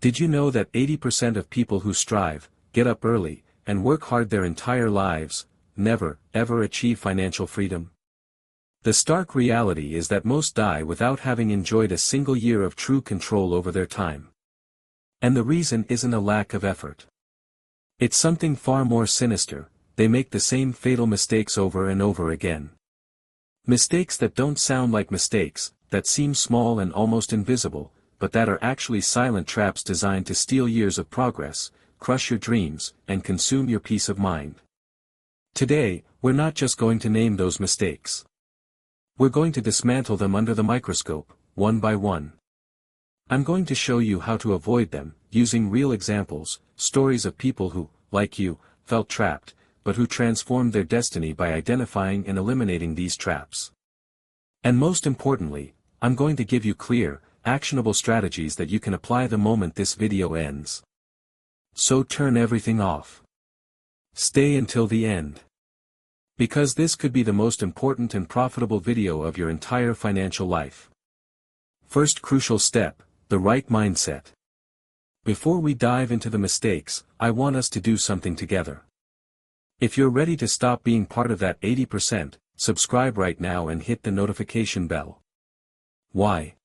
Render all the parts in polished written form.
Did you know that 80% of people who strive, get up early, and work hard their entire lives, never, ever achieve financial freedom? The stark reality is that most die without having enjoyed a single year of true control over their time. And the reason isn't a lack of effort. It's something far more sinister: they make the same fatal mistakes over and over again. Mistakes that don't sound like mistakes, that seem small and almost invisible, but that are actually silent traps designed to steal years of progress, crush your dreams, and consume your peace of mind. Today, we're not just going to name those mistakes. We're going to dismantle them under the microscope, one by one. I'm going to show you how to avoid them, using real examples, stories of people who, like you, felt trapped, but who transformed their destiny by identifying and eliminating these traps. And most importantly, I'm going to give you clear, actionable strategies that you can apply the moment this video ends. So turn everything off. Stay until the end. Because this could be the most important and profitable video of your entire financial life. First crucial step: the right mindset. Before we dive into the mistakes, I want us to do something together. If you're ready to stop being part of that 80%, subscribe right now and hit the notification bell. Why?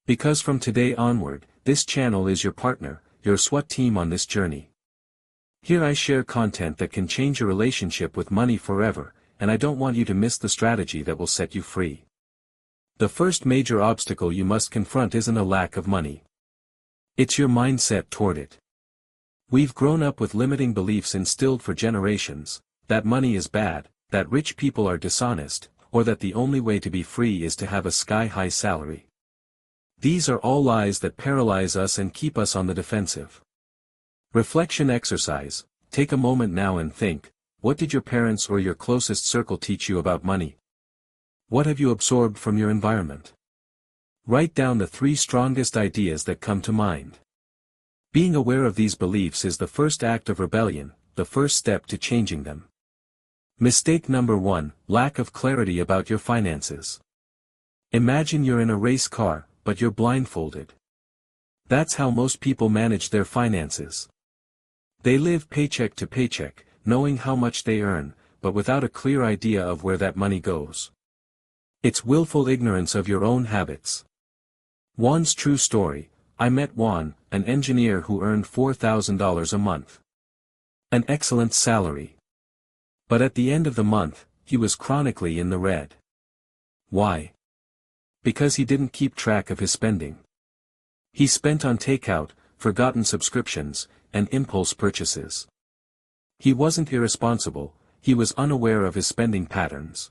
Because from today onward, this channel is your partner, your SWAT team on this journey. Here I share content that can change your relationship with money forever, and I don't want you to miss the strategy that will set you free. The first major obstacle you must confront isn't a lack of money. It's your mindset toward it. We've grown up with limiting beliefs instilled for generations: that money is bad, that rich people are dishonest, or that the only way to be free is to have a sky-high salary. These are all lies that paralyze us and keep us on the defensive. Reflection exercise: take a moment now and think, what did your parents or your closest circle teach you about money? What have you absorbed from your environment? Write down the 3 strongest ideas that come to mind. Being aware of these beliefs is the first act of rebellion, the first step to changing them. Mistake number 1: lack of clarity about your finances. Imagine you're in a race car, but you're blindfolded. That's how most people manage their finances. They live paycheck to paycheck, knowing how much they earn, but without a clear idea of where that money goes. It's willful ignorance of your own habits. Juan's true story: I met Juan, an engineer who earned $4,000 a month. An excellent salary. But at the end of the month, he was chronically in the red. Why? Because he didn't keep track of his spending. He spent on takeout, forgotten subscriptions, and impulse purchases. He wasn't irresponsible, he was unaware of his spending patterns.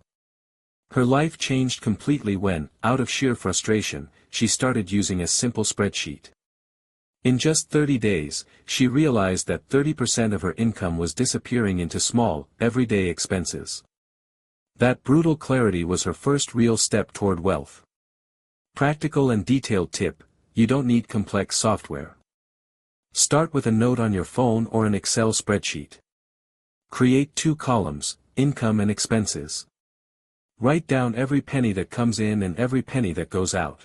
Her life changed completely when, out of sheer frustration, she started using a simple spreadsheet. In just 30 days, she realized that 30% of her income was disappearing into small, everyday expenses. That brutal clarity was her first real step toward wealth. Practical and detailed tip: you don't need complex software. Start with a note on your phone or an Excel spreadsheet. Create 2 columns, income and expenses. Write down every penny that comes in and every penny that goes out.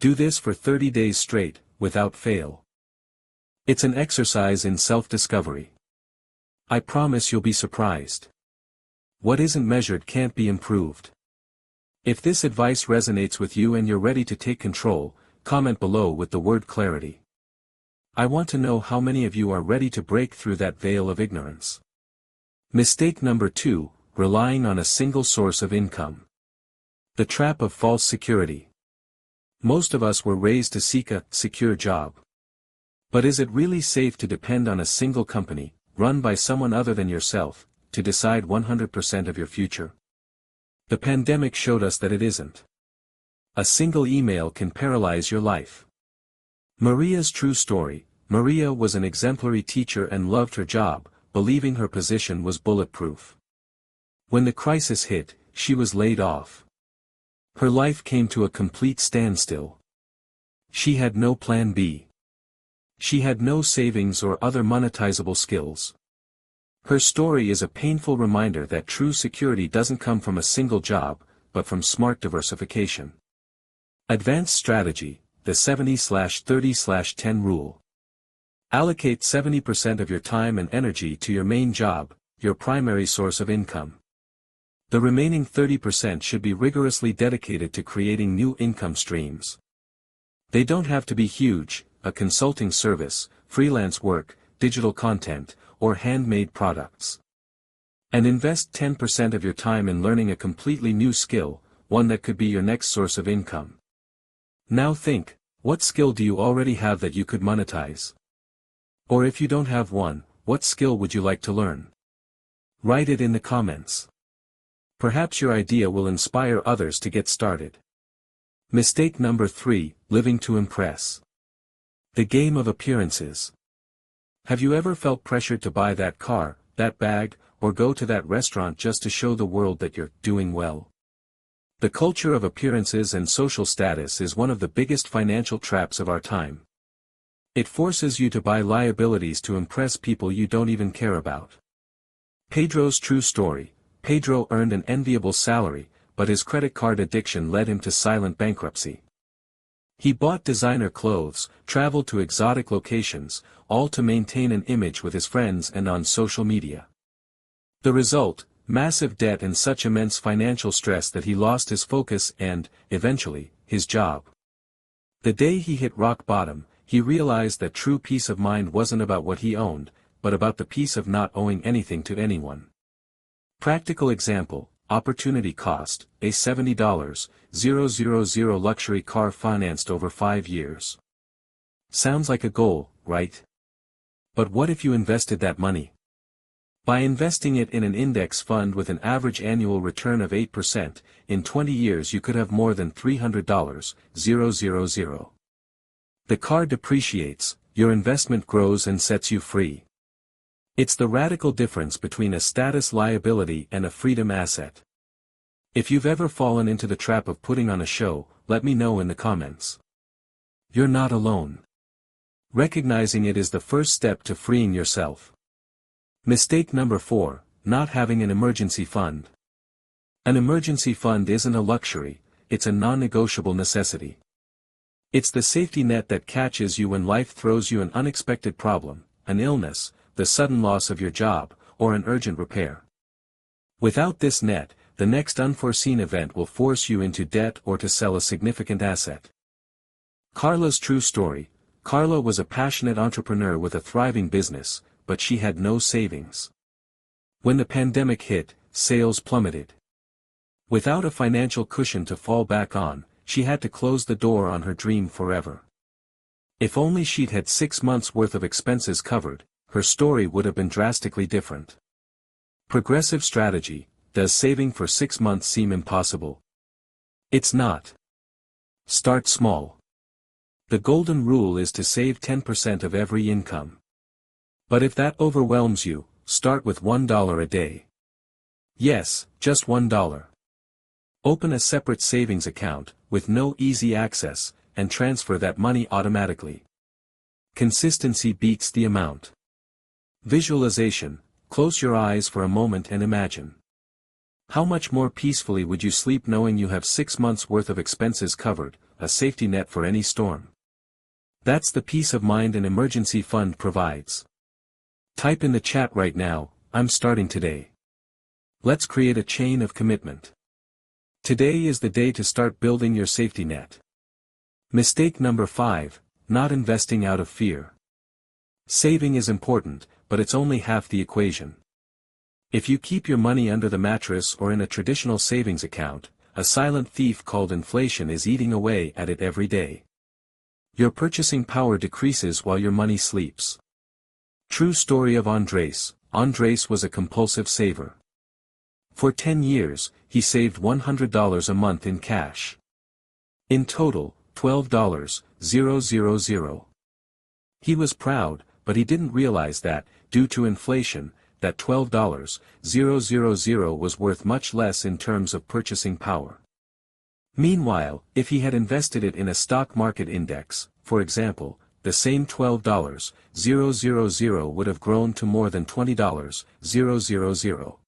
Do this for 30 days straight, without fail. It's an exercise in self-discovery. I promise you'll be surprised. What isn't measured can't be improved. If this advice resonates with you and you're ready to take control, comment below with the word clarity. I want to know how many of you are ready to break through that veil of ignorance. Mistake number 2: relying on a single source of income. The trap of false security. Most of us were raised to seek a secure job. But is it really safe to depend on a single company, run by someone other than yourself, to decide 100% of your future? The pandemic showed us that it isn't. A single email can paralyze your life. Maria's true story: Maria was an exemplary teacher and loved her job, believing her position was bulletproof. When the crisis hit, she was laid off. Her life came to a complete standstill. She had no plan B. She had no savings or other monetizable skills. Her story is a painful reminder that true security doesn't come from a single job, but from smart diversification. Advanced strategy: the 70/30/10 rule. Allocate 70% of your time and energy to your main job, your primary source of income. The remaining 30% should be rigorously dedicated to creating new income streams. They don't have to be huge: a consulting service, freelance work, digital content, or handmade products. And invest 10% of your time in learning a completely new skill, one that could be your next source of income. Now think, what skill do you already have that you could monetize? Or if you don't have one, what skill would you like to learn? Write it in the comments. Perhaps your idea will inspire others to get started. Mistake number 3, living to impress. The game of appearances. Have you ever felt pressured to buy that car, that bag, or go to that restaurant just to show the world that you're doing well? The culture of appearances and social status is one of the biggest financial traps of our time. It forces you to buy liabilities to impress people you don't even care about. Pedro's true story. Pedro earned an enviable salary, but his credit card addiction led him to silent bankruptcy. He bought designer clothes, traveled to exotic locations, all to maintain an image with his friends and on social media. The result: massive debt and such immense financial stress that he lost his focus and, eventually, his job. The day he hit rock bottom, he realized that true peace of mind wasn't about what he owned, but about the peace of not owing anything to anyone. Practical example: opportunity cost, a $70,000 luxury car financed over 5 years. Sounds like a goal, right? But what if you invested that money? By investing it in an index fund with an average annual return of 8%, in 20 years you could have more than $300,000. The car depreciates, your investment grows and sets you free. It's the radical difference between a status liability and a freedom asset. If you've ever fallen into the trap of putting on a show, let me know in the comments. You're not alone. Recognizing it is the first step to freeing yourself. Mistake number 4, not having an emergency fund. An emergency fund isn't a luxury, it's a non-negotiable necessity. It's the safety net that catches you when life throws you an unexpected problem, an illness, the sudden loss of your job, or an urgent repair. Without this net, the next unforeseen event will force you into debt or to sell a significant asset. Carla's true story. Carla was a passionate entrepreneur with a thriving business, but she had no savings. When the pandemic hit, sales plummeted. Without a financial cushion to fall back on, she had to close the door on her dream forever. If only she'd had 6 months' worth of expenses covered, her story would have been drastically different. Progressive strategy. Does saving for 6 months seem impossible? It's not. Start small. The golden rule is to save 10% of every income. But if that overwhelms you, start with $1 a day. Yes, just $1. Open a separate savings account, with no easy access, and transfer that money automatically. Consistency beats the amount. Visualization. Close your eyes for a moment and imagine. How much more peacefully would you sleep knowing you have 6 months' worth of expenses covered, a safety net for any storm? That's the peace of mind an emergency fund provides. Type in the chat right now, "I'm starting today." Let's create a chain of commitment. Today is the day to start building your safety net. Mistake number 5, not investing out of fear. Saving is important, but it's only half the equation. If you keep your money under the mattress or in a traditional savings account, a silent thief called inflation is eating away at it every day. Your purchasing power decreases while your money sleeps. True story of Andres. Andres was a compulsive saver. For 10 years, he saved $100 a month in cash. In total, $12,000. He was proud, but he didn't realize that, due to inflation, that $12,000 was worth much less in terms of purchasing power. Meanwhile, if he had invested it in a stock market index, for example, the same $12,000 would have grown to more than $20,000.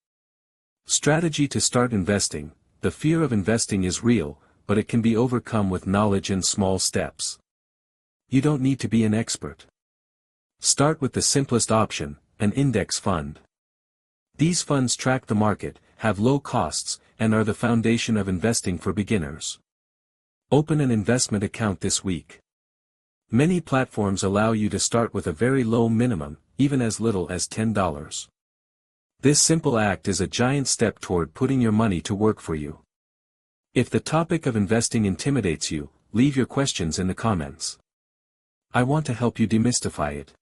Strategy to start investing. The fear of investing is real, but it can be overcome with knowledge and small steps. You don't need to be an expert. Start with the simplest option, an index fund. These funds track the market, have low costs, and are the foundation of investing for beginners. Open an investment account this week. Many platforms allow you to start with a very low minimum, even as little as $10. This simple act is a giant step toward putting your money to work for you. If the topic of investing intimidates you, leave your questions in the comments. I want to help you demystify it.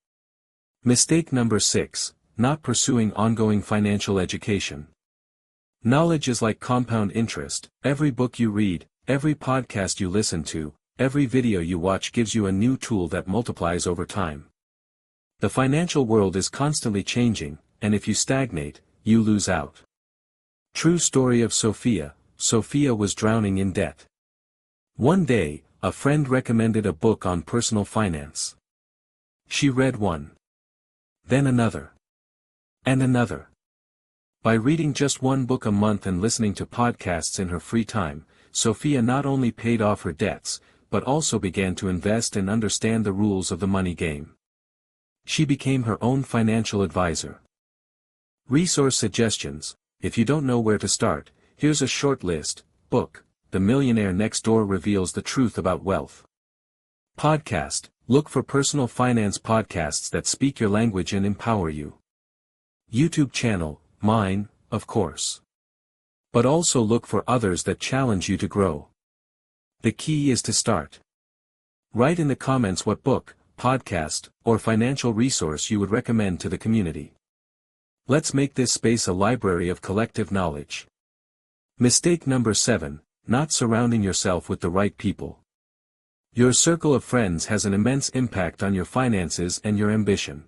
Mistake number 6, not pursuing ongoing financial education. Knowledge is like compound interest. Every book you read, every podcast you listen to, every video you watch gives you a new tool that multiplies over time. The financial world is constantly changing, and if you stagnate, you lose out. True story of Sophia. Sophia was drowning in debt. One day, a friend recommended a book on personal finance. She read one. Then another. And another. By reading just one book a month and listening to podcasts in her free time, Sophia not only paid off her debts, but also began to invest and understand the rules of the money game. She became her own financial advisor. Resource suggestions. If you don't know where to start, here's a short list. Book, The Millionaire Next Door reveals the truth about wealth. Podcast, look for personal finance podcasts that speak your language and empower you. YouTube channel, mine, of course. But also look for others that challenge you to grow. The key is to start. Write in the comments what book, podcast, or financial resource you would recommend to the community. Let's make this space a library of collective knowledge. Mistake number 7, not surrounding yourself with the right people. Your circle of friends has an immense impact on your finances and your ambition.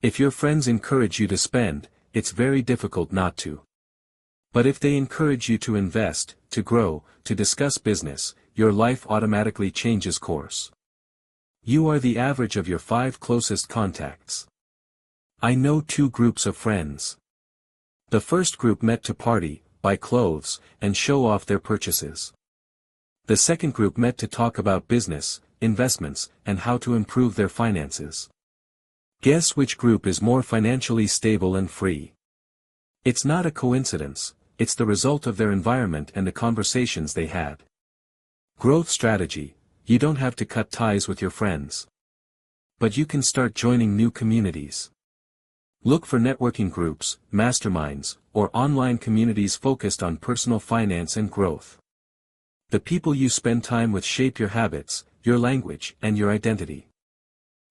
If your friends encourage you to spend, it's very difficult not to. But if they encourage you to invest, to grow, to discuss business, your life automatically changes course. You are the average of your 5 closest contacts. I know 2 groups of friends. The first group met to party, buy clothes, and show off their purchases. The second group met to talk about business, investments, and how to improve their finances. Guess which group is more financially stable and free? It's not a coincidence, it's the result of their environment and the conversations they had. Growth strategy. You don't have to cut ties with your friends. But you can start joining new communities. Look for networking groups, masterminds, or online communities focused on personal finance and growth. The people you spend time with shape your habits, your language, and your identity.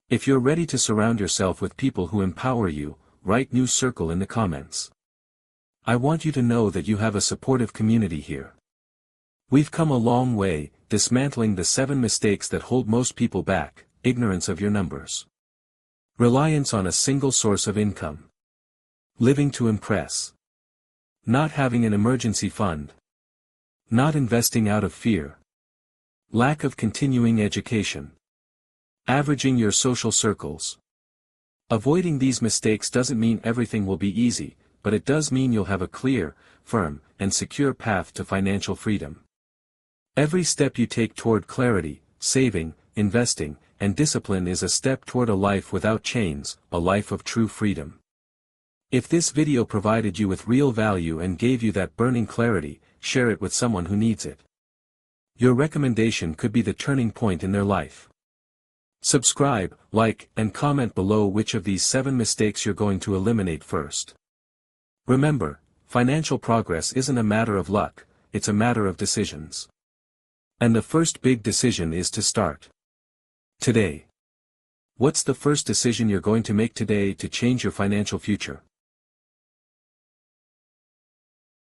If you're ready to surround yourself with people who empower you, write new circle in the comments. I want you to know that you have a supportive community here. We've come a long way, dismantling the 7 mistakes that hold most people back: ignorance of your numbers, reliance on a single source of income, living to impress, not having an emergency fund, not investing out of fear, lack of continuing education, averaging your social circles. Avoiding these mistakes doesn't mean everything will be easy, but it does mean you'll have a clear, firm, and secure path to financial freedom. Every step you take toward clarity, saving, investing, and discipline is a step toward a life without chains, a life of true freedom. If this video provided you with real value and gave you that burning clarity, share it with someone who needs it. Your recommendation could be the turning point in their life. Subscribe, like, and comment below which of these 7 mistakes you're going to eliminate first. Remember, financial progress isn't a matter of luck, it's a matter of decisions. And the first big decision is to start today. What's the first decision you're going to make today to change your financial future?